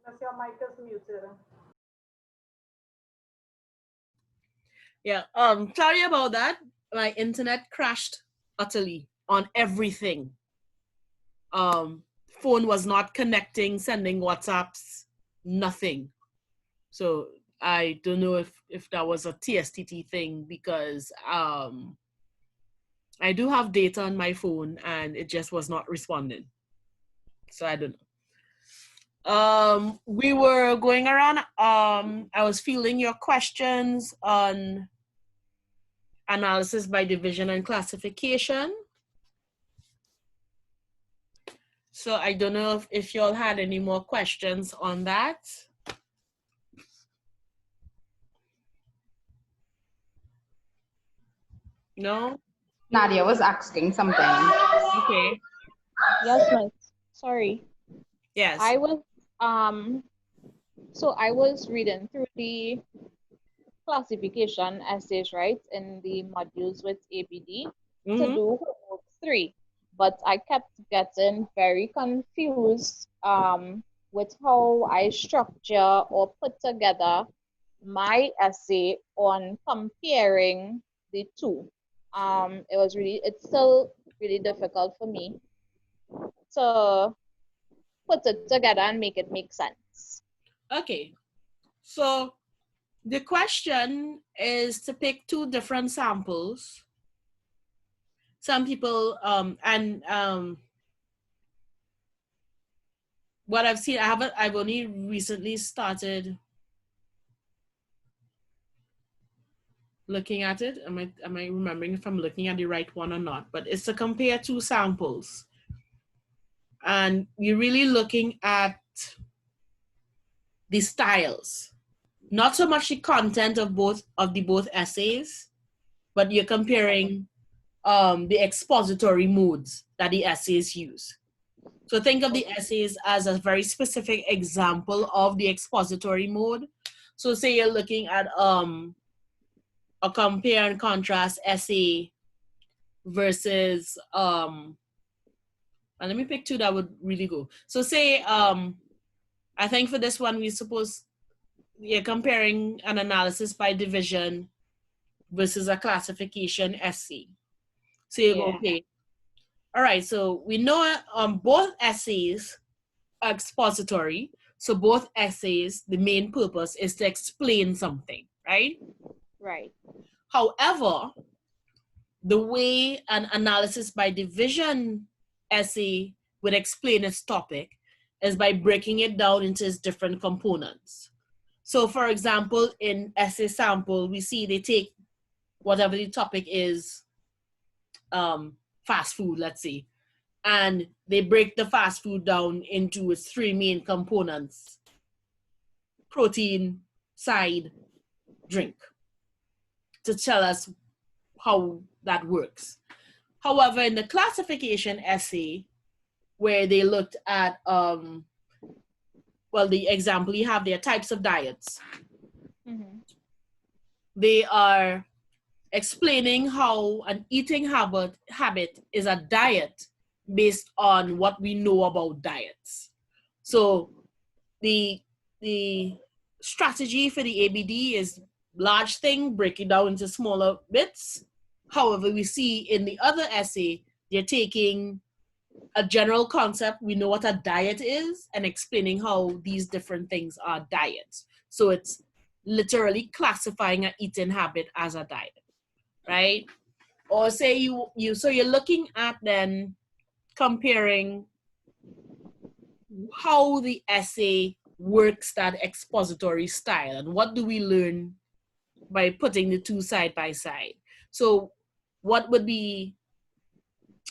Miss, your mic is muted. Yeah. Sorry about that. My internet crashed utterly on everything. Um, Phone was not connecting, sending WhatsApps, nothing. So I don't know if that was a TSTT thing because I do have data on my phone and it just was not responding. So I don't know. We were going around. I was fielding your questions on analysis by division and classification. So I don't know if y'all had any more questions on that. No? Nadia was asking something. Okay. Yes, miss. Sorry. Yes. I was so I was reading through the classification essays, right, in the modules with ABD to Mm-hmm. do homework 3. But I kept getting very confused with how I structure or put together my essay on comparing the two. It's still really difficult for me to put it together and make it make sense. Okay. So the question is to pick two different samples. Some people what I've seen, I've only recently started looking at it. Am I remembering if I'm looking at the right one or not? But it's to compare two samples. And you're really looking at the styles, not so much the content of both essays, but you're comparing the expository modes that the essays use. So think of the essays as a very specific example of the expository mode. So say you're looking at a compare and contrast essay versus and let me pick two that would really go. So say I think for this one you're comparing an analysis by division versus a classification essay. So you go, okay, all right, so we know both essays are expository. So both essays, the main purpose is to explain something, right? Right. However, the way an analysis by division essay would explain its topic is by breaking it down into its different components. So for example, in essay sample, we see they take whatever the topic is, fast food, let's say, and they break the fast food down into its three main components: protein, side, drink, to tell us how that works. However, in the classification essay, where they looked at, the example you have there, types of diets. Mm-hmm. They are explaining how an eating habit is a diet based on what we know about diets. So the strategy for the ABD is large thing, break it down into smaller bits. However, we see in the other essay, they're taking a general concept, we know what a diet is, and explaining how these different things are diets. So it's literally classifying an eating habit as a diet, right? Or say so you're looking at then comparing how the essay works, that expository style, and what do we learn by putting the two side by side. So what would be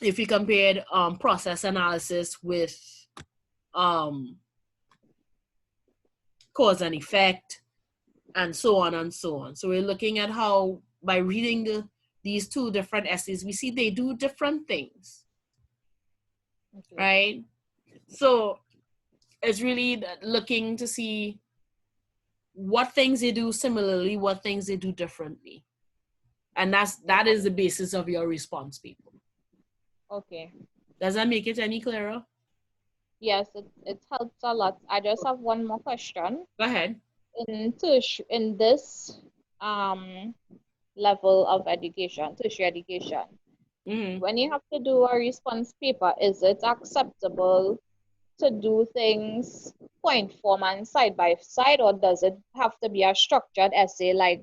if we compared process analysis with cause and effect, and so on and so on. So we're looking at how, by reading these two different essays, we see they do different things, right? So it's really looking to see what things they do similarly, what things they do differently. And that is the basis of your response, people. Okay. Does that make it any clearer? Yes, it helps a lot. I just have one more question. Go ahead. In this um level of education, tertiary education, Mm-hmm. when you have to do a response paper, is it acceptable to do things point form and side by side, or does it have to be a structured essay like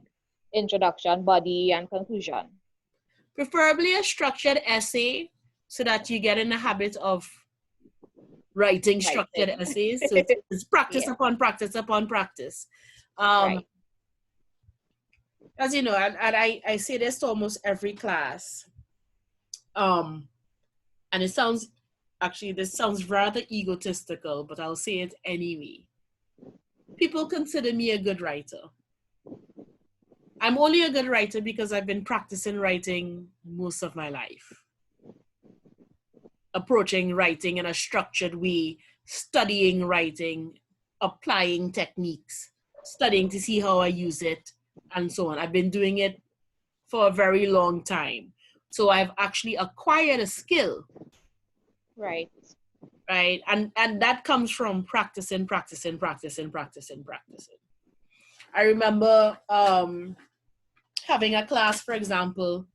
introduction, body, and conclusion? Preferably a structured essay so that you get in the habit of writing structured Writing. essays. So it's practice Yeah, upon practice upon practice. Um, right. as you know, and I say this to almost every class. Um, and it sounds, actually, this sounds rather egotistical, but I'll say it anyway. People consider me a good writer. I'm only a good writer because I've been practicing writing most of my life. Approaching writing in a structured way, studying writing, applying techniques, studying to see how I use it, and so on. I've been doing it for a very long time. So I've actually acquired a skill, Right. right? And that comes from practicing. I remember having a class, for example,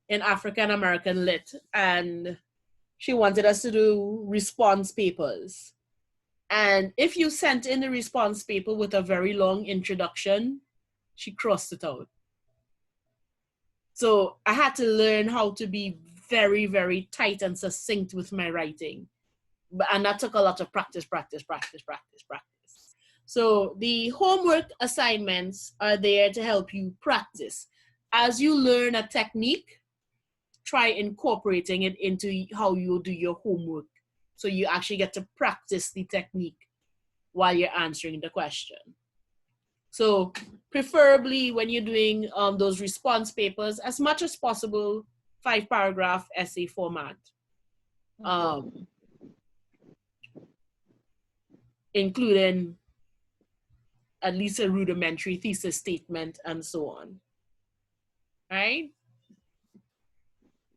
in African American Lit, and she wanted us to do response papers. And if you sent in the response paper with a very long introduction, she crossed it out. So I had to learn how to be very, very tight and succinct with my writing. And that took a lot of practice. So the homework assignments are there to help you practice. As you learn a technique, try incorporating it into how you do your homework. So you actually get to practice the technique while you're answering the question. So preferably when you're doing those response papers, as much as possible, 5-paragraph essay format. Including at least a rudimentary thesis statement and so on. Right?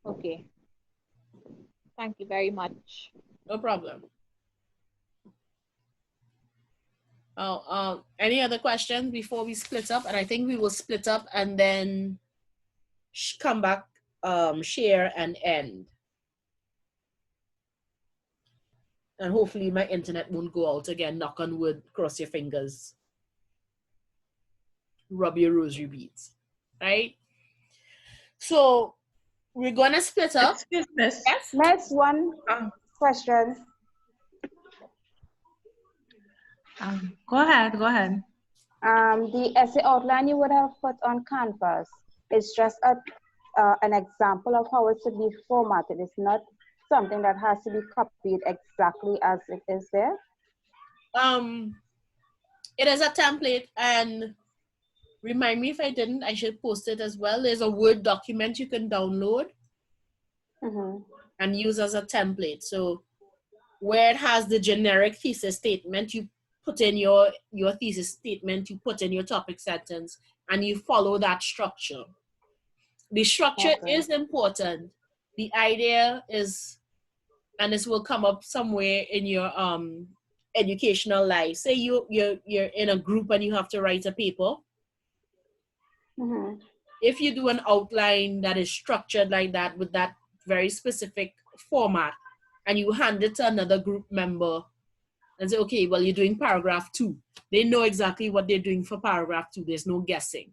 Okay. Thank you very much. No problem. Any other questions before we split up? And I think we will split up and then come back, share and end. And hopefully my internet won't go out again. Knock on wood, cross your fingers. Rub your rosary beads. Right? So we're gonna split up. Excuse me. Yes? Next one question. Go ahead. The essay outline you would have put on Canvas is just an example of how it should be formatted. It's not something that has to be copied exactly as it is there. It is a template, and remind me if I didn't, I should post it as well. There's a Word document you can download and use as a template. So where it has the generic thesis statement, you put in your thesis statement, you put in your topic sentence, and you follow that structure. The structure is important. The idea is, and this will come up somewhere in your educational life. Say you're in a group and you have to write a paper. If you do an outline that is structured like that with that very specific format, and you hand it to another group member and say, okay, well, you're doing paragraph 2. They know exactly what they're doing for paragraph 2. There's no guessing.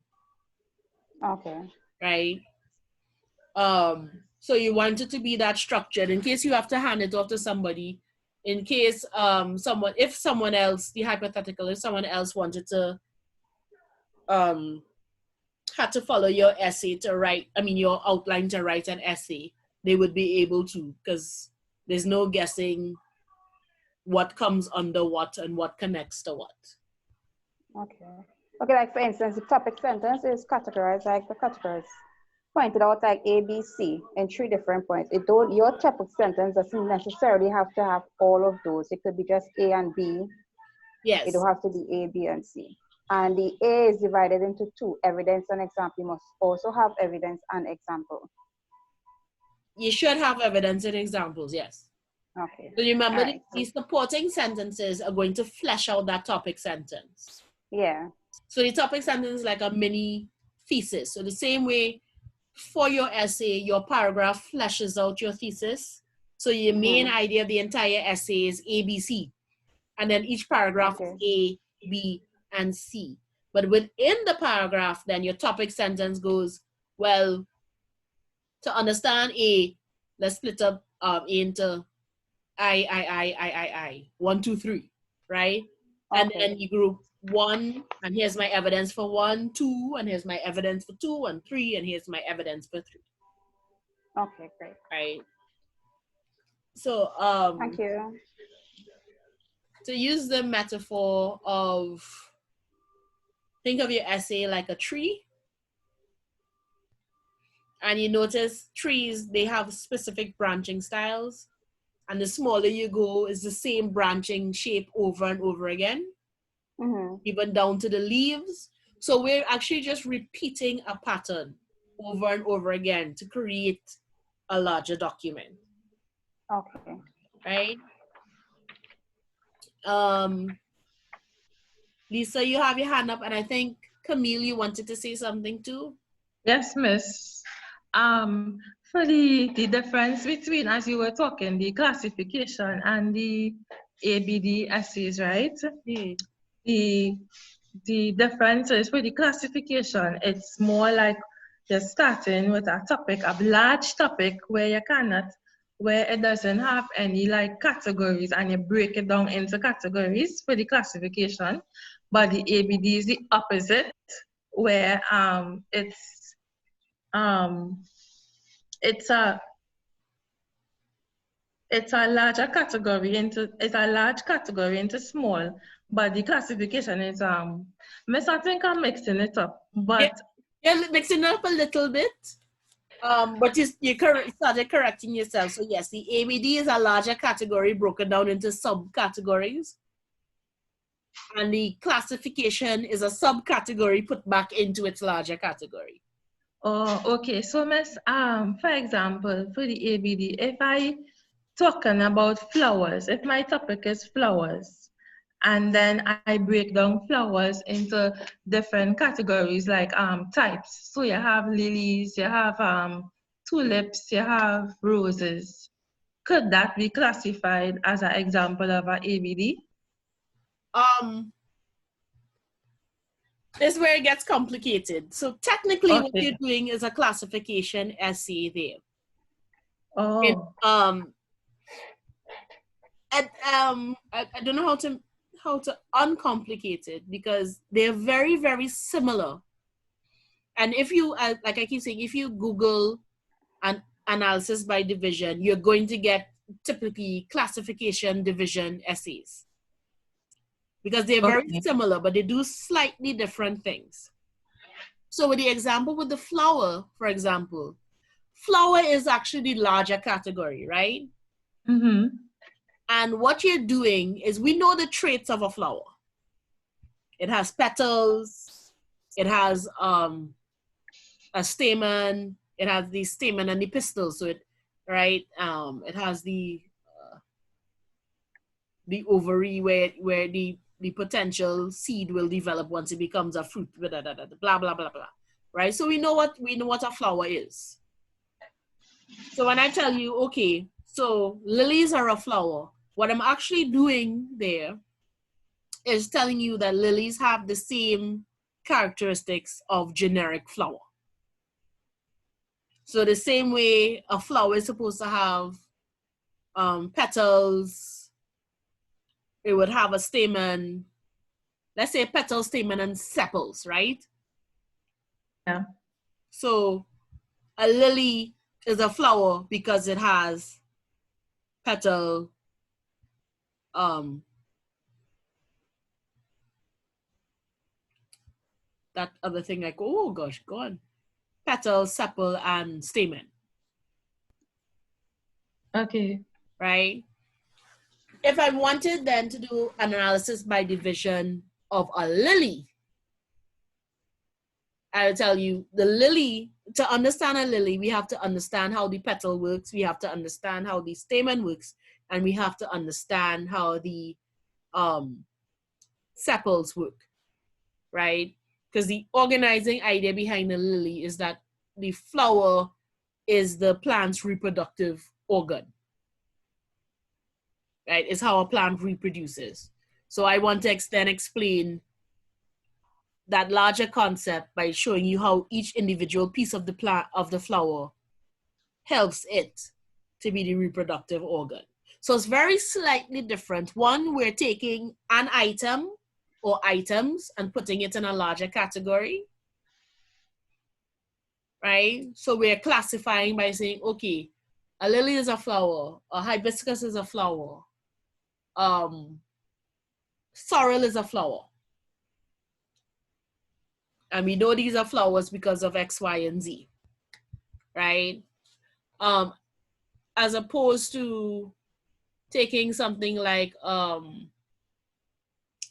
Okay. Right? So you want it to be that structured in case you have to hand it off to somebody, in case if someone else, the hypothetical, if someone else wanted to, had to follow your essay to write, your outline to write an essay, they would be able to, because there's no guessing what comes under what and what connects to what. Okay, like for instance, the topic sentence is categorized like the categories pointed out like A, B, C in 3 different points. Your topic sentence doesn't necessarily have to have all of those. It could be just A and B. Yes. It don't have to be A, B, and C. And the A is divided into 2, evidence and example. You must also have evidence and example. You should have evidence and examples, yes. Okay. So you remember Alright. these supporting sentences are going to flesh out that topic sentence. Yeah. So the topic sentence is like a mini thesis. So the same way for your essay, your paragraph fleshes out your thesis. So your main idea of the entire essay is A, B, C. And then each paragraph is A, B, and C. But within the paragraph, then your topic sentence goes, well, to understand A, let's split up A into I, 1, 2, 3, right? And then you group 1, and here's my evidence for 1, 2, and here's my evidence for 2 and 3, and here's my evidence for 3. Okay, great. Right. So Thank you. to use the metaphor of, think of your essay like a tree. And you notice trees, they have specific branching styles. And the smaller you go, is the same branching shape over and over again, even down to the leaves. So we're actually just repeating a pattern over and over again to create a larger document. Okay. Right? Lisa, you have your hand up, and I think Camille, you wanted to say something too? Yes, Miss. For the difference between, as you were talking, the classification and the ABD essays, right? The difference is for the classification, it's more like you're starting with a topic, a large topic where it doesn't have any like categories, and you break it down into categories for the classification. But the ABD is the opposite, where it's a large category into small, but the classification is I think I'm mixing it up, but yeah, mixing it up a little bit. But you started correcting yourself. So yes, the ABD is a larger category broken down into subcategories. And the classification is a subcategory put back into its larger category. Oh, okay. So, Miss, for example, for the ABD, if I talking about flowers, if my topic is flowers, and then I break down flowers into different categories like types. So you have lilies, you have tulips, you have roses. Could that be classified as an example of an ABD? This is where it gets complicated. So technically, what you're doing is a classification essay there. Oh. I don't know how to uncomplicate it, because they're very, very similar. And if you, like I keep saying, if you Google an analysis by division, you're going to get typically classification division essays, because they're very similar, but they do slightly different things. So with the example with the flower, for example, flower is actually the larger category, right? And what you're doing is, we know the traits of a flower. It has petals, it has a stamen, it has the stamen and the pistil, so it, right? It has the ovary where the potential seed will develop once it becomes a fruit, blah, blah, blah, blah, blah, right? So we know what a flower is. So when I tell you, okay, so lilies are a flower, what I'm actually doing there is telling you that lilies have the same characteristics of generic flower. So the same way a flower is supposed to have petals, it would have a stamen, let's say petal, stamen, and sepals, right? Yeah. So a lily is a flower because it has petal, that other thing, like, oh gosh, go on. Petal, sepal, and stamen. Okay. Right? If I wanted then to do an analysis by division of a lily, I'll tell you, the lily, to understand a lily, we have to understand how the petal works, we have to understand how the stamen works, and we have to understand how the sepals work, right? Because the organizing idea behind the lily is that the flower is the plant's reproductive organ, right? It's how a plant reproduces. So I want to then explain that larger concept by showing you how each individual piece of the plant, of the flower, helps it to be the reproductive organ. So it's very slightly different. One, we're taking an item or items and putting it in a larger category, right? So we're classifying by saying, okay, a lily is a flower, a hibiscus is a flower, sorrel is a flower. And we know these are flowers because of X, Y, and Z, right? As opposed to taking something like an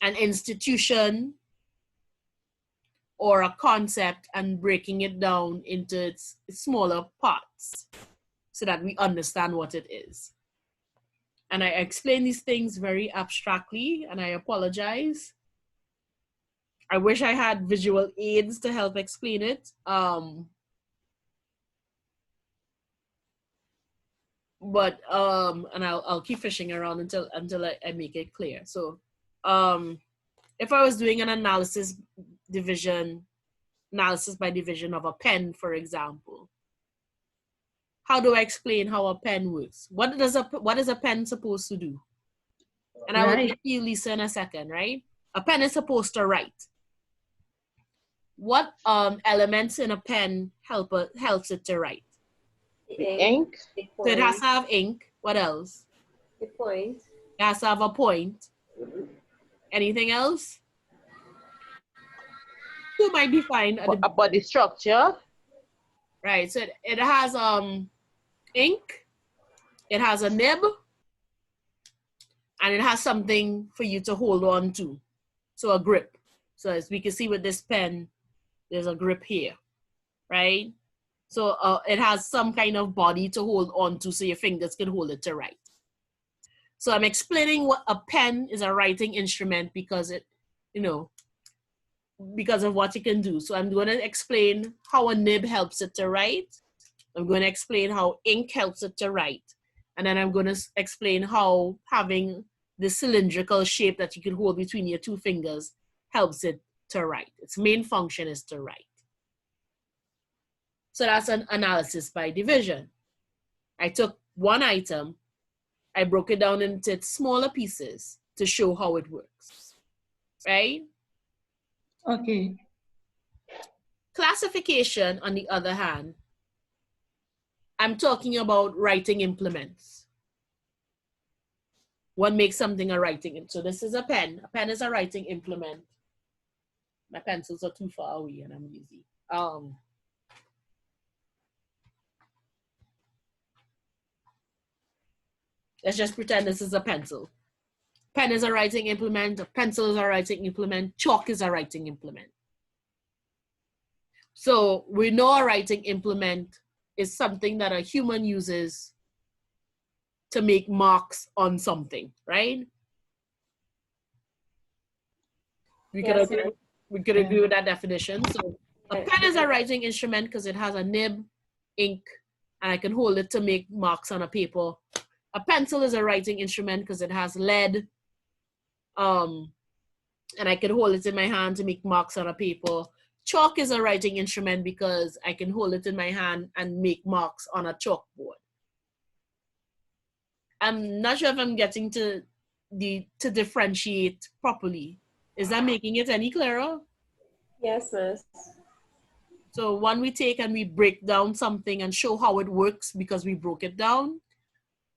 institution or a concept and breaking it down into its smaller parts so that we understand what it is. And I explain these things very abstractly, and I apologize. I wish I had visual aids to help explain it. But and I'll keep fishing around until I make it clear. So if I was doing an analysis by division of a pen, for example, how do I explain how a pen works? What is a pen supposed to do? And I will get you, Lisa, in a second, right? A pen is supposed to write. What elements in a pen helps it to write? Ink. So it has to have ink. What else? The point. It has to have a point. Anything else? Two might be fine. About the structure. Right. So it has ink. It has a nib. And it has something for you to hold on to. So a grip. So as we can see with this pen, there's a grip here, right? So it has some kind of body to hold on to so your fingers can hold it to write. So I'm explaining what a pen is, a writing instrument, because it, because of what it can do. So I'm going to explain how a nib helps it to write. I'm going to explain how ink helps it to write. And then I'm going to explain how having the cylindrical shape that you can hold between your two fingers helps it to write. Its main function is to write. So that's an analysis by division. I took one item, I broke it down into its smaller pieces to show how it works, right? Okay. Classification, on the other hand, I'm talking about writing implements. What makes something a writing? So this is a pen. A pen is a writing implement. My pencils are too far away and I'm busy. Let's just pretend this is a pencil. Pen is a writing implement. A pencil is a writing implement. Chalk is a writing implement. So we know a writing implement is something that a human uses to make marks on something, right? We could agree with that definition. So a pen is a writing instrument because it has a nib, ink, and I can hold it to make marks on a paper. A pencil is a writing instrument because it has lead, and I can hold it in my hand to make marks on a paper. Chalk is a writing instrument because I can hold it in my hand and make marks on a chalkboard. I'm not sure if I'm getting to differentiate properly. Is that making it any clearer? Yes, miss. So one we take and we break down something and show how it works because we broke it down.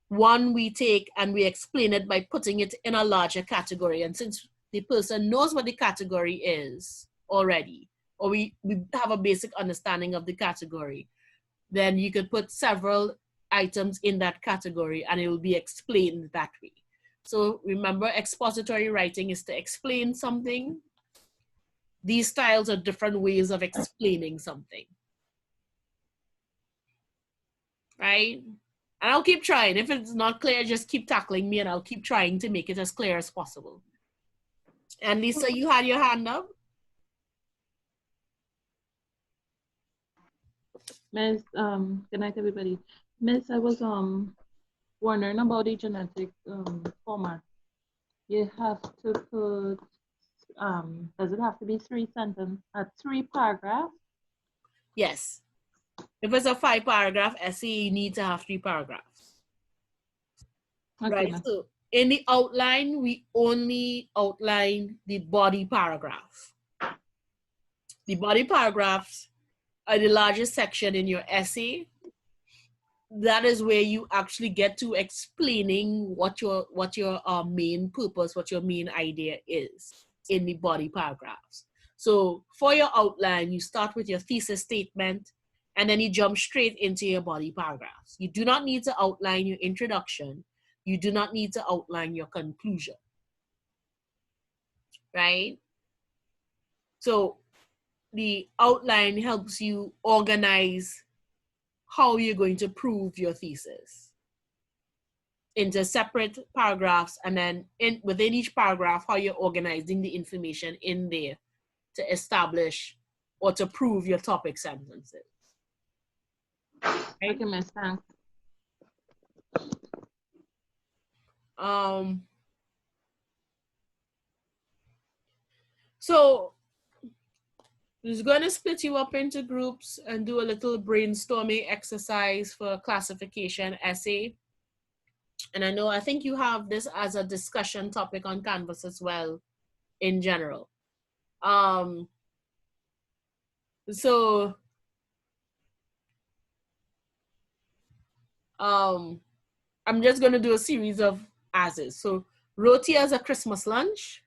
One we take and we explain it by putting it in a larger category. And since the person knows what the category is already, or we have a basic understanding of the category, then you could put several items in that category and it will be explained that way. So remember, expository writing is to explain something. These styles are different ways of explaining something, right? And I'll keep trying. If it's not clear, just keep tackling me and I'll keep trying to make it as clear as possible. And Lisa, you had your hand up? Miss, good night, everybody. Miss, I was wondering about the genetic format. You have to put does it have to be 3 paragraphs? Yes. If it's a 5-paragraph essay, you need to have 3 paragraphs. Okay, right? miss. So in the outline, we only outline the body paragraph. The body paragraphs are the largest section in your essay. That is where you actually get to explaining what your main purpose, what your main idea is in the body paragraphs. So for your outline, you start with your thesis statement, and then you jump straight into your body paragraphs. You do not need to outline your introduction. You do not need to outline your conclusion, right? So the outline helps you organize how you're going to prove your thesis into separate paragraphs, and then within each paragraph, how you're organizing the information in there to establish or to prove your topic sentences. Right? Okay, miss, thanks. So just going to split you up into groups and do a little brainstorming exercise for a classification essay. And I think you have this as a discussion topic on Canvas as well in general. So I'm just going to do a series of as's. So roti as a Christmas lunch.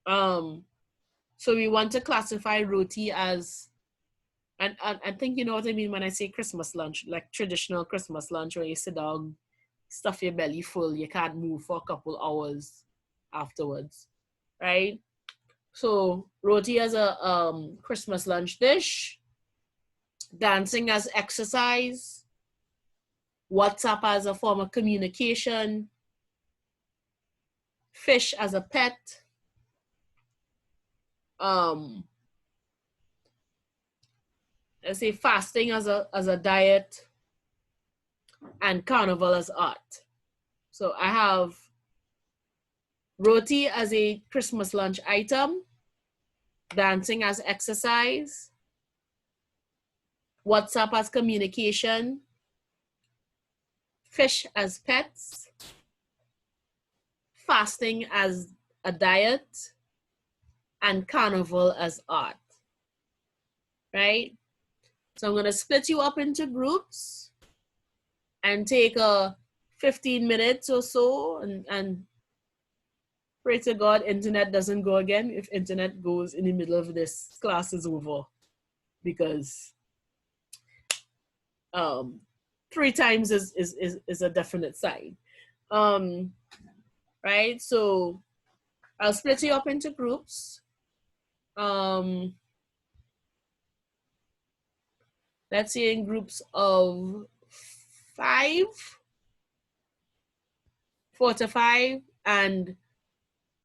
So we want to classify roti as, and I think you know what I mean when I say Christmas lunch, like traditional Christmas lunch where you sit down, stuff your belly full, you can't move for a couple hours afterwards, right? So roti as a Christmas lunch dish, dancing as exercise, WhatsApp as a form of communication, fish as a pet, let's say fasting as a diet, and carnival as art. So I have roti as a Christmas lunch item, dancing as exercise, WhatsApp as communication, fish as pets, fasting as a diet, and carnival as art, right? So I'm gonna split you up into groups and take a 15 minutes or so and pray to God internet doesn't go again. If internet goes in the middle of this, class is over, because 3 times is a definite sign. Right, so I'll split you up into groups. Let's say in groups of 5, 4 to 5, and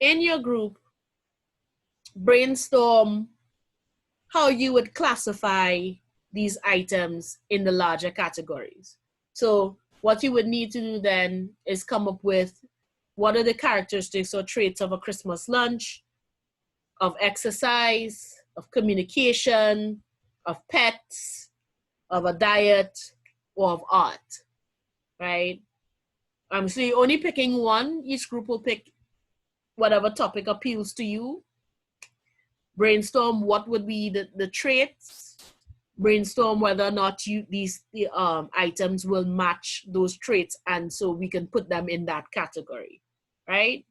in your group, brainstorm how you would classify these items in the larger categories. So what you would need to do then is come up with what are the characteristics or traits of a Christmas lunch, of exercise, of communication, of pets, of a diet, or of art, right? So you're only picking one. Each group will pick whatever topic appeals to you. Brainstorm what would be the traits. Brainstorm whether or not these items will match those traits, and so we can put them in that category, right?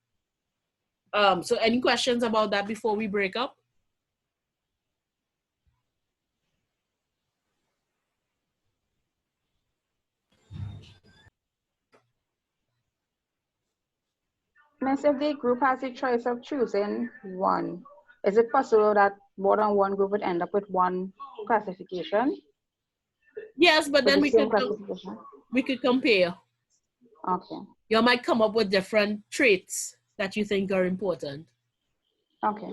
So any questions about that before we break up? Miss, if the group has the choice of choosing one, is it possible that more than one group would end up with one classification? Yes, but For then the same classification? we could compare. Okay. You might come up with different traits that you think are important. Okay.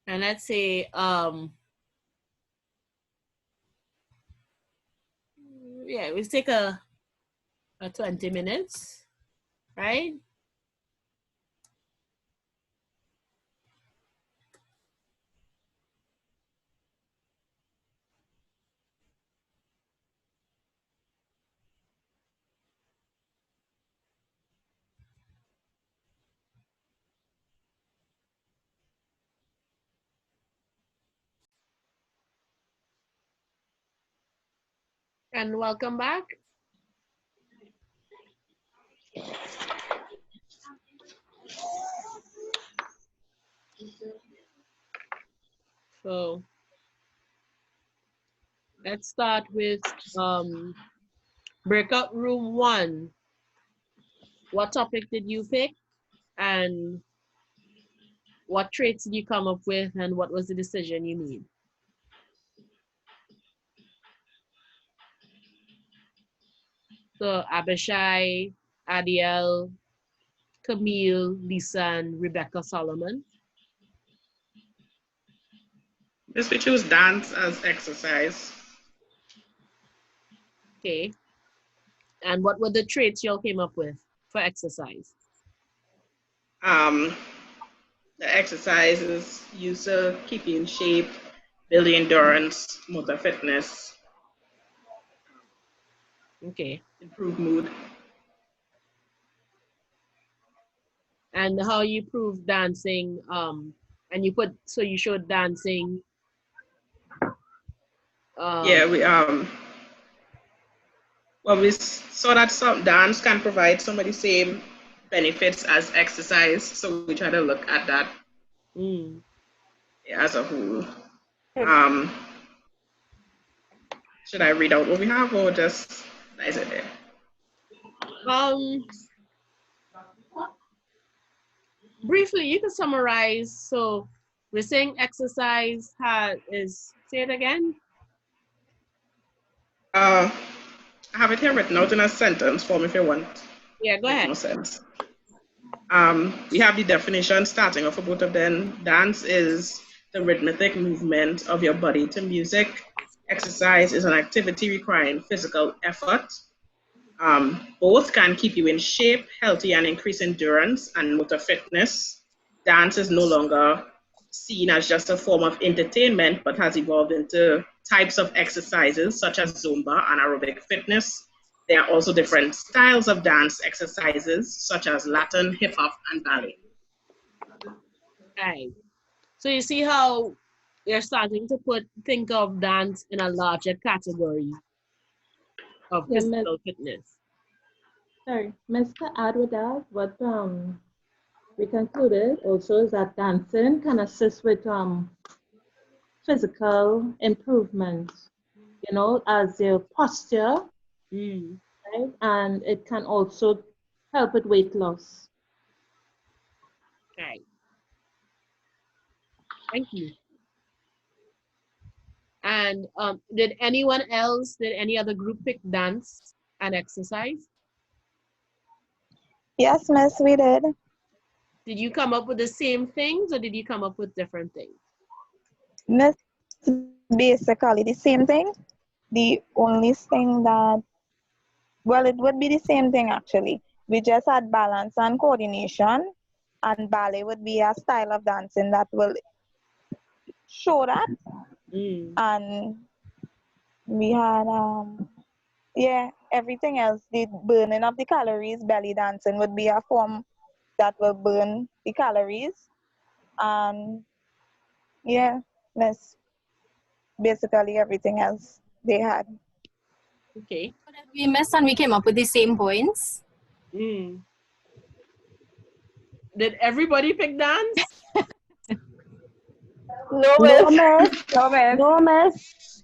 And let's say, yeah, we'll take a 20 minutes, right? And welcome back. So let's start with breakout room 1. What topic did you pick? And what traits did you come up with? And what was the decision you made? So Abishai, Adiel, Camille, Lisa, and Rebecca Solomon. Yes, we choose dance as exercise. Okay. And what were the traits y'all came up with for exercise? The exercise is used to keep you in shape, build endurance, motor fitness, Okay. improve mood. And how you prove dancing, and you showed dancing. Yeah, we saw that some dance can provide some of the same benefits as exercise, so we try to look at that as a whole. Should I read out what we have, or just is it there? Briefly, you can summarize. So we're saying exercise say it again. I have it here written out in a sentence form if you want. Yeah, go ahead. Makes no sense. We have the definition starting off for both of them. Dance is the rhythmic movement of your body to music. Exercise is an activity requiring physical effort. Both can keep you in shape, healthy, and increase endurance and motor fitness. Dance is no longer seen as just a form of entertainment, but has evolved into types of exercises such as Zumba and aerobic fitness. There are also different styles of dance exercises such as Latin, hip hop, and ballet. Right. So you see how you're starting to think of dance in a larger category of physical fitness. Sorry, Miss, to add with that, what we concluded also is that dancing can assist with physical improvement, as your posture, right? And it can also help with weight loss. Okay. Thank you. And did any other group pick dance and exercise? Yes, Miss, we did. Did you come up with the same things or did you come up with different things? Miss, basically the same thing. The only thing that, well, it would be the same thing actually. We just had balance and coordination, and ballet would be a style of dancing that will show that. And we had, everything else, the burning of the calories, belly dancing would be a form that will burn the calories. And that's basically everything else they had. Okay. We missed and we came up with the same points. Did Did everybody pick dance? No, miss. No, miss. No, miss.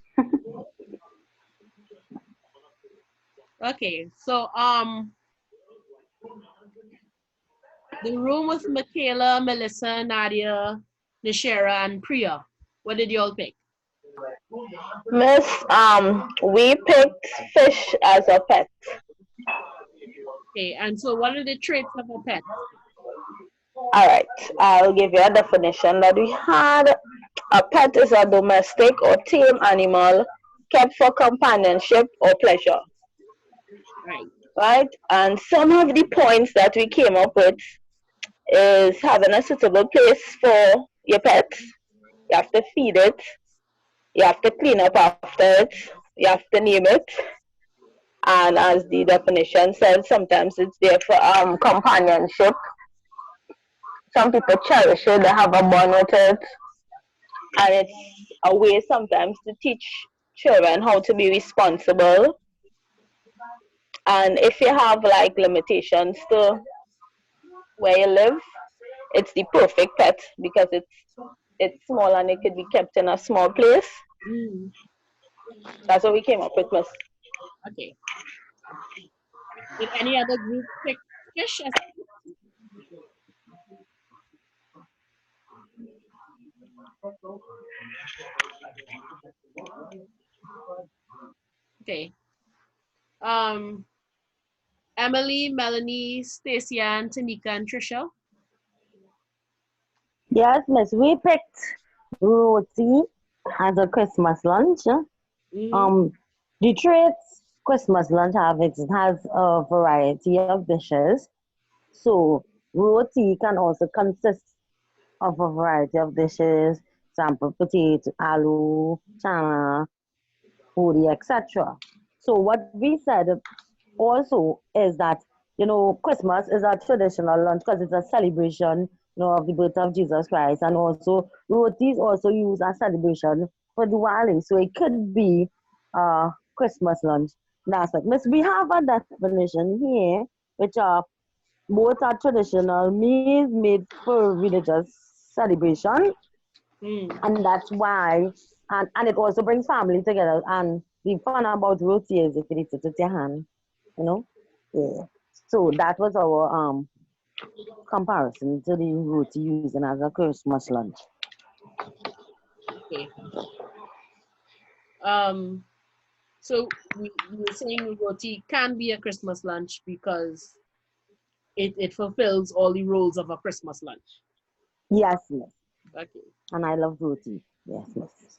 Okay, so the room with Michaela, Melissa, Nadia, Nishera, and Priya. What did you all pick? Miss, we picked fish as a pet. Okay, and so what are the traits of a pet? All right, I'll give you a definition that we had. A pet is a domestic or tame animal kept for companionship or pleasure. Right. Right? And some of the points that we came up with is having a suitable place for your pet. You have to feed it. You have to clean up after it. You have to name it. And as the definition says, sometimes it's there for companionship. Some people cherish it, they have a bond with it. And it's a way sometimes to teach children how to be responsible. And if you have like limitations to where you live, it's the perfect pet because it's small and it could be kept in a small place. Mm. That's what we came up with, miss. Okay. Did any other group pick fish as okay. Emily, Melanie, Stacia, and Tanika, and Trisha. Yes, miss. We picked roti as a Christmas lunch. The traits Christmas lunch have, it has a variety of dishes. So roti can also consist of a variety of dishes, example potato, aloo, chana, puri, etc. So what we said also is that, Christmas is a traditional lunch because it's a celebration, of the birth of Jesus Christ. And also, roti is also used as celebration for Diwali. So it could be Christmas lunch. That's what. Miss, we have a definition here, which are both are traditional meals made for religious celebration. And that's why, and it also brings family together. And the fun about roti is if you eat it with your hand, Yeah. So that was our comparison to the roti using as a Christmas lunch. Okay. So we were saying roti can be a Christmas lunch because it fulfills all the roles of a Christmas lunch. Yes, miss. Okay. And I love roti. Yes, miss.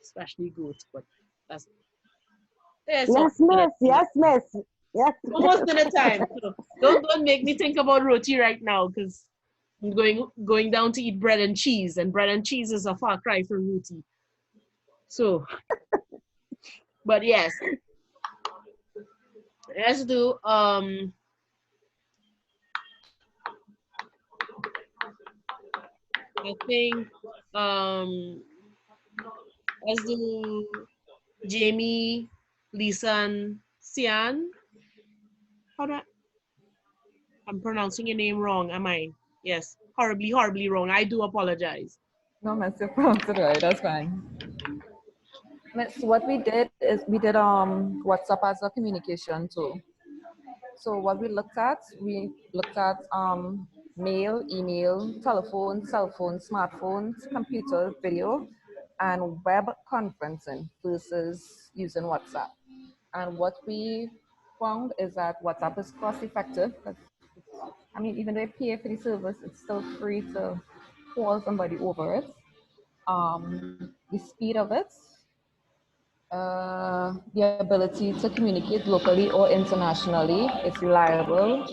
Especially goat, but that's Yes, miss. Yes, miss. Yes. Almost dinner time. So don't make me think about roti right now because I'm going down to eat bread and cheese is a far cry from roti. So, but yes, let's do I think let's do Jamie, Lisa, and Sian. I'm pronouncing your name wrong, am I? Yes, horribly, horribly wrong. I do apologize. No, miss, you pronounced it right. That's fine. Miss, what we did is we did WhatsApp as a communication tool. So what we looked at mail, email, telephone, cell phone, smartphones, computer, video, and web conferencing versus using WhatsApp. And what we found is that WhatsApp is cost effective. I mean, even though you pay for the service, it's still free to call somebody over it. The speed of it, the ability to communicate locally or internationally, it's reliable,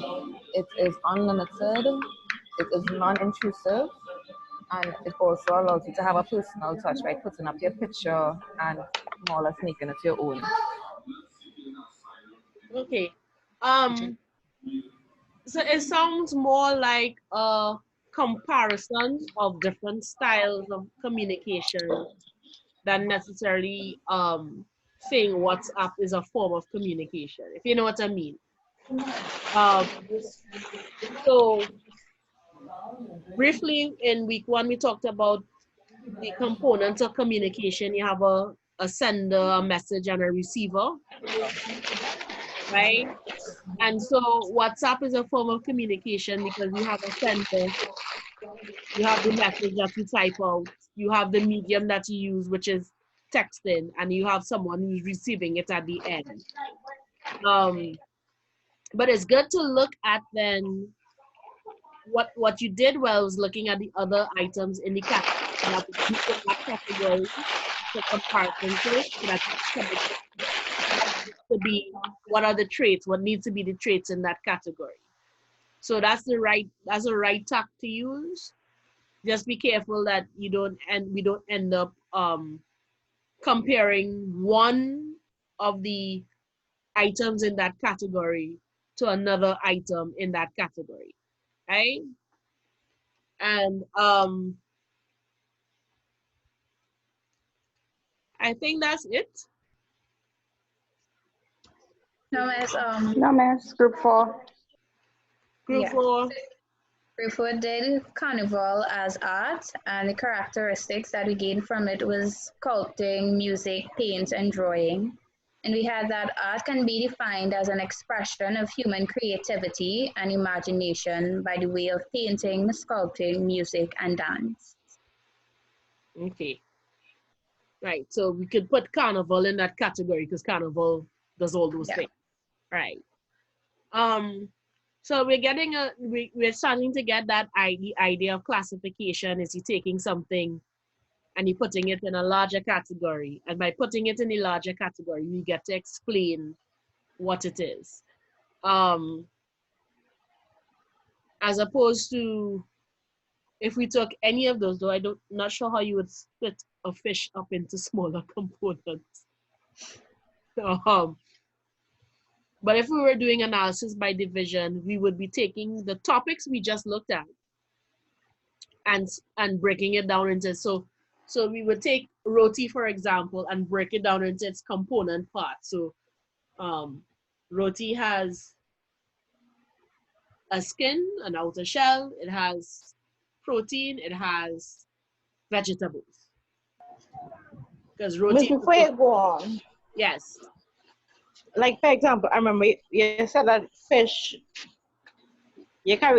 it is unlimited, it is non-intrusive, and it also allows you to have a personal touch by putting up your picture and more or less making it your own. Okay. So it sounds more like a comparison of different styles of communication than necessarily saying WhatsApp is a form of communication, if you know what I mean. So briefly, in week 1, we talked about the components of communication. You have a sender, a message, and a receiver, right? And so WhatsApp is a form of communication because you have a sender, you have the message that you type out, you have the medium that you use, which is texting, and you have someone who's receiving it at the end. But it's good to look at then what you did well was looking at the other items in the category for comparison to it, so that to be what are the traits, what needs to be the traits in that category. So that's the right tack to use. Just be careful that we don't end up comparing one of the items in that category to another item in that category, right? And I think that's it. No, miss. Group 4. Group 4. Group 4 did carnival as art, and the characteristics that we gained from it was sculpting, music, paint, and drawing. And we had that art can be defined as an expression of human creativity and imagination by the way of painting, sculpting, music, and dance. Okay. Right, so we could put carnival in that category because carnival does all those things. Right. So we're starting to get that idea of classification. Is you taking something and you're putting it in a larger category, and by putting it in a larger category, you get to explain what it is. As opposed to if we took any of those, though not sure how you would split a fish up into smaller components. But if we were doing analysis by division, we would be taking the topics we just looked at and breaking it down into, so we would take roti, for example, and break it down into its component parts. So roti has a skin, an outer shell, it has protein, it has vegetables. Because roti. Before you go on. Yes. Like, for example, I remember you said that fish, you can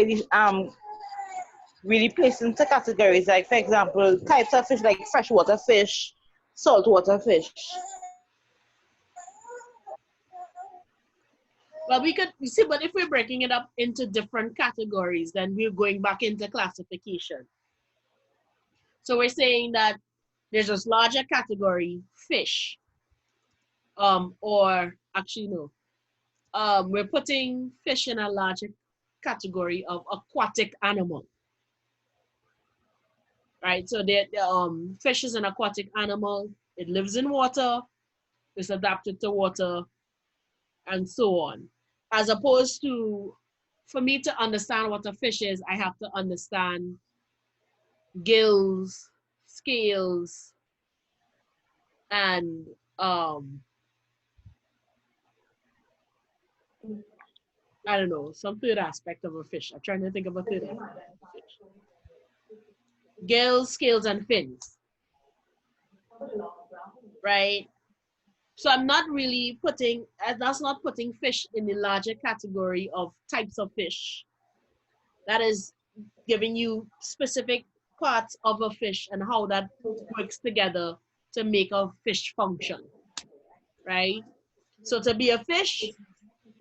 really place into categories. Like, for example, types of fish, like freshwater fish, saltwater fish. Well, we could, you see, but if we're breaking it up into different categories, then we're going back into classification. So we're saying that there's this larger category, fish, or actually no, we're putting fish in a larger category of aquatic animal, right? So fish is an aquatic animal. It lives in water. It's adapted to water, and so on. As opposed to, for me to understand what a fish is, I have to understand gills, scales, and I don't know, some third aspect of a fish. I'm trying to think of a third aspect of a fish. Gills, scales, and fins. Right? So I'm not really putting, that's not putting fish in the larger category of types of fish. That is giving you specific parts of a fish and how that works together to make a fish function, right? So to be a fish,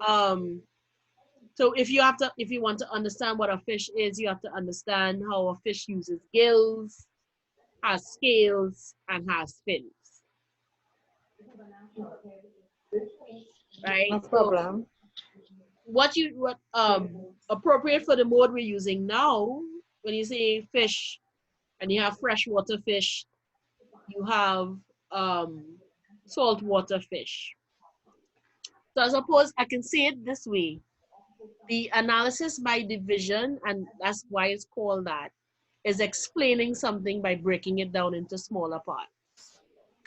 so if you want to understand what a fish is, you have to understand how a fish uses gills, has scales, and has fins. Right? No problem. What appropriate for the mode we're using now, when you say fish and you have freshwater fish, you have saltwater fish. So I suppose I can say it this way. The analysis by division, and that's why it's called that, is explaining something by breaking it down into smaller parts.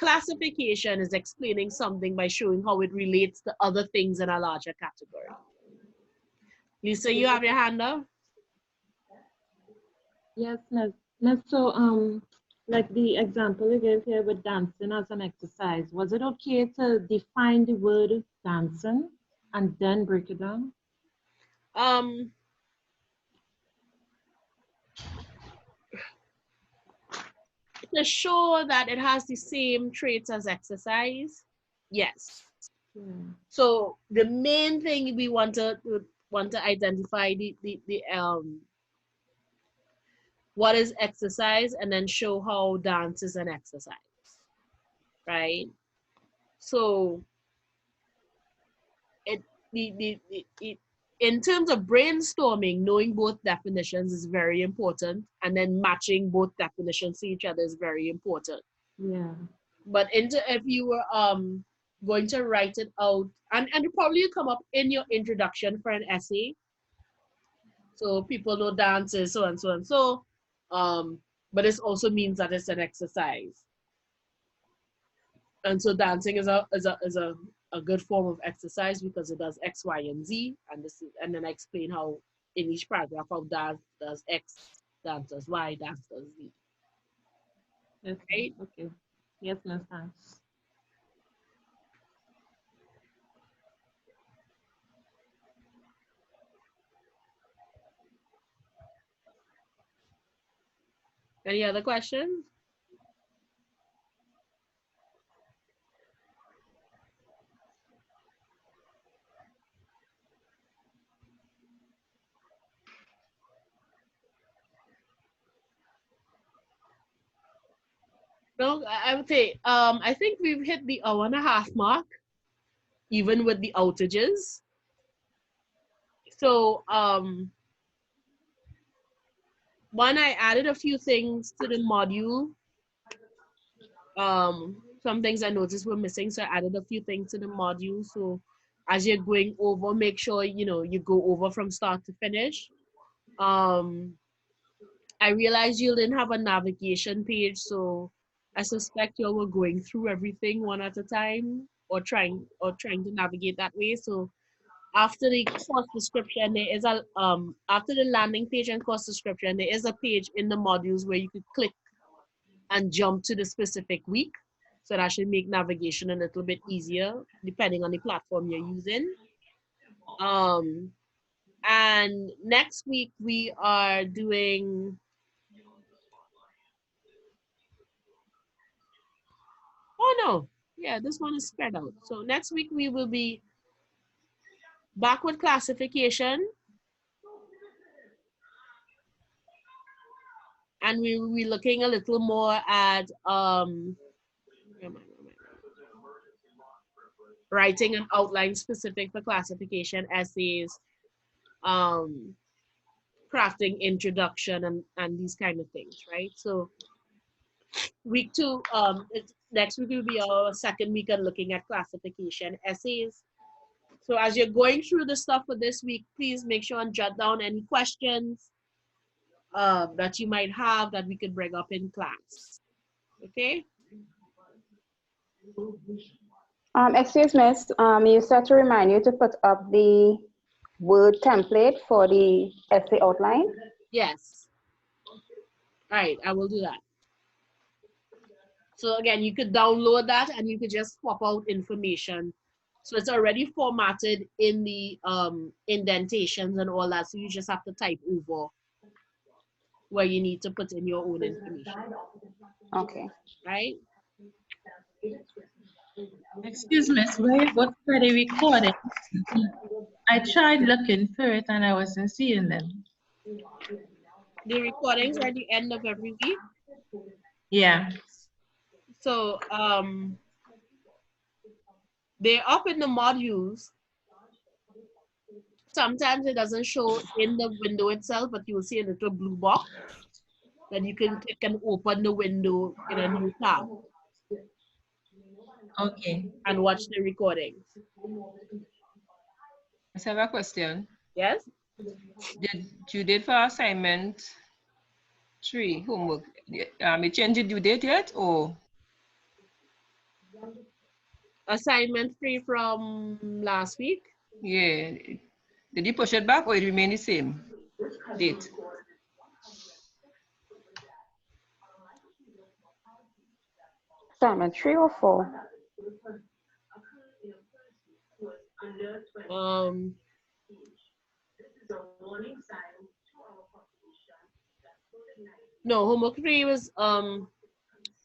classification is explaining something by showing how it relates to other things in a larger category. Lisa, you have your hand up? Yes, Miss. So, like the example you gave here with dancing as an exercise, was it okay to define the word dancing and then break it down? To show that it has the same traits as exercise, yes. So the main thing we want to identify the what is exercise, and then show how dance is an exercise, right? So in terms of brainstorming, knowing both definitions is very important, and then matching both definitions to each other is very important. Yeah. But if you were going to write it out, and it probably come up in your introduction for an essay, so people know dance is so and so and so, but this also means that it's an exercise, and so dancing is a good form of exercise because it does X, Y, and Z, and then I explain how in each paragraph how dance does X, dance does Y, dance does Z. Yes, right? Okay. Yes, Miss. Thanks. Any other questions? No, I would say, I think we've hit the hour-and-a-half mark, even with the outages. So, one, I added a few things to the module. Some things I noticed were missing, so I added a few things to the module. So, as you're going over, make sure you go over from start to finish. I realized you didn't have a navigation page, so I suspect you all were going through everything one at a time, or trying to navigate that way. So after the course description, there is a after the landing page and course description, there is a page in the modules where you could click and jump to the specific week. So that should make navigation a little bit easier depending on the platform you're using. And next week we are doing, oh no, yeah, this one is spread out. So next week we will be back with classification, and we will be looking a little more at writing an outline specific for classification essays, crafting introduction, and these kind of things, right? So week 2, next week will be our second week on looking at classification essays. So as you're going through the stuff for this week, please make sure and jot down any questions that you might have that we could bring up in class. Okay? Excuse me, you said to remind you to put up the Word template for the essay outline? Yes. All right, I will do that. So again, you could download that and you could just swap out information. So it's already formatted in the indentations and all that. So you just have to type over where you need to put in your own information. Okay. Right? Excuse me, what's for the recording? I tried looking for it and I wasn't seeing them. The recordings are at the end of every week. Yeah. So they're up in the modules. Sometimes it doesn't show in the window itself, but you will see a little blue box that you can click and open the window in a new tab. Okay. And watch the recordings. I have a question. Yes? Did you did for assignment 3 homework? You change the due date yet, or? assignment 3 from last week? Yeah. Did you push it back or it remain the same date? Assignment 3 or 4? No, homework 3 was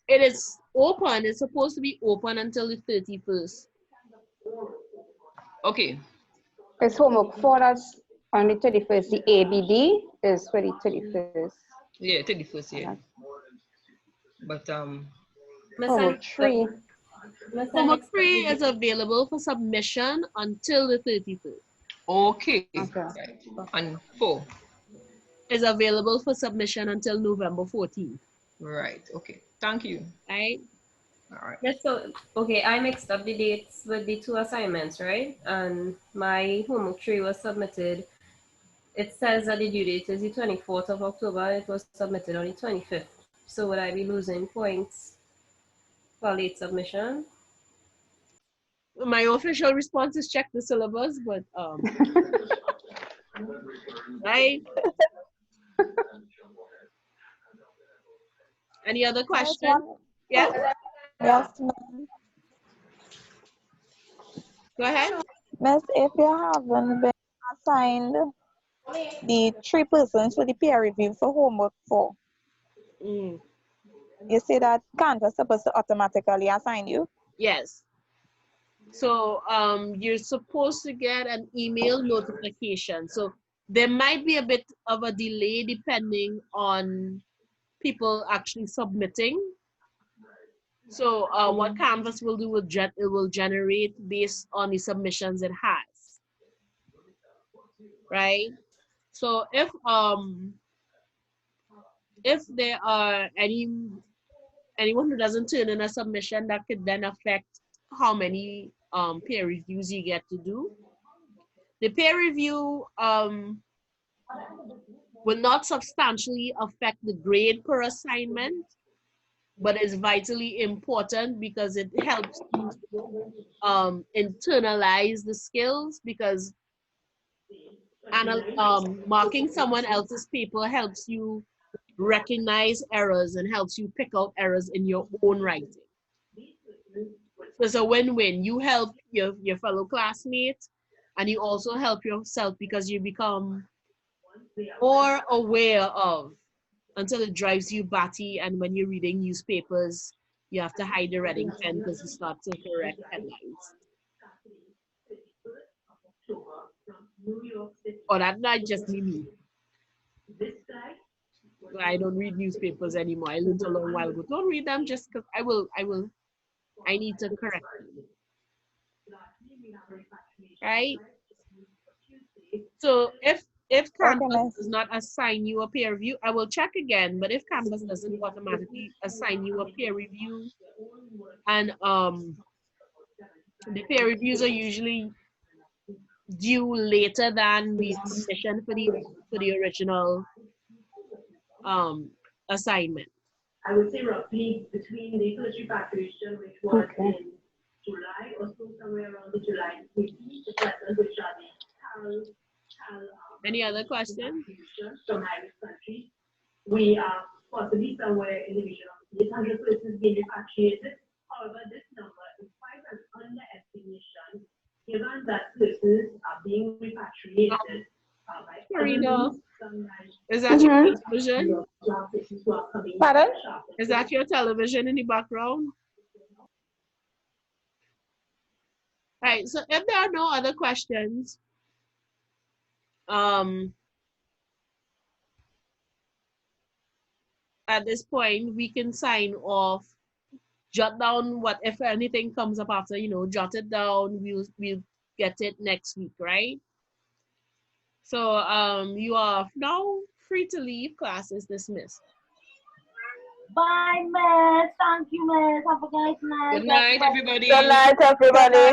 it is open. It's supposed to be open until the 31st. Okay. It's homework 4 that's on the 31st. The ABD is for the 31st. Yeah, 31st, yeah. But homework 3. Homework 3 is available for submission until the 31st. Okay. Right. And 4 is available for submission until November 14th. Right. Okay. Thank you. Right. All right. Yes, so, okay, I mixed up the dates with the 2 assignments, right? And my homework 3 was submitted. It says that the due date is the 24th of October. It was submitted on the 25th. So would I be losing points for late submission? My official response is check the syllabus, but right. Any other question? Yeah. Yes, ma'am. Go ahead. Miss, if you haven't been assigned the 3 persons for the peer review for homework 4, you say that Canvas supposed to automatically assign you? Yes. So you're supposed to get an email notification. So there might be a bit of a delay depending on people actually submitting. So what Canvas will do, it will generate based on the submissions it has, right? So if there are anyone who doesn't turn in a submission, that could then affect how many peer reviews you get to do. The peer review will not substantially affect the grade per assignment, but is vitally important because it helps you internalize the skills, because marking someone else's paper helps you recognize errors and helps you pick out errors in your own writing. So it's a win-win. You help your fellow classmates, and you also help yourself because you become more aware of, until it drives you batty, and when you're reading newspapers, you have to hide the reading pen because you start to correct headlines. Or that not just me. I don't read newspapers anymore. I learned a long while ago. Don't read them just because I need to correct them. Right? So if Canvas does not assign you a peer review, I will check again. But if Canvas doesn't automatically assign you a peer review, and the peer reviews are usually due later than the submission for the original assignment. I would say roughly between the first repatriation, which was in July, or so somewhere around the July 15th, the persons which are the Any other questions? From high-risk countries, we are possibly somewhere in the region of 800 persons being repatriated. However, this number is quite an underestimation, given that persons are being repatriated by Karina, is that your television? Pardon? Is that your television in the background? Right, so if there are no other questions, at this point, we can sign off. Jot down what, if anything comes up after, jot it down. We'll get it next week, right? So you are now free to leave. Class is dismissed. Bye, Miss. Thank you, Miss. Have a nice night. Good night, everybody. Good night, everybody.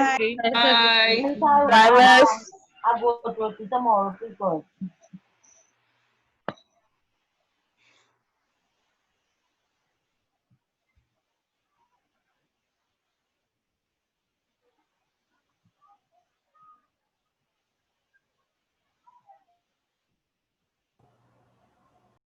Bye. Bye, Miss. I'll go to tomorrow, people.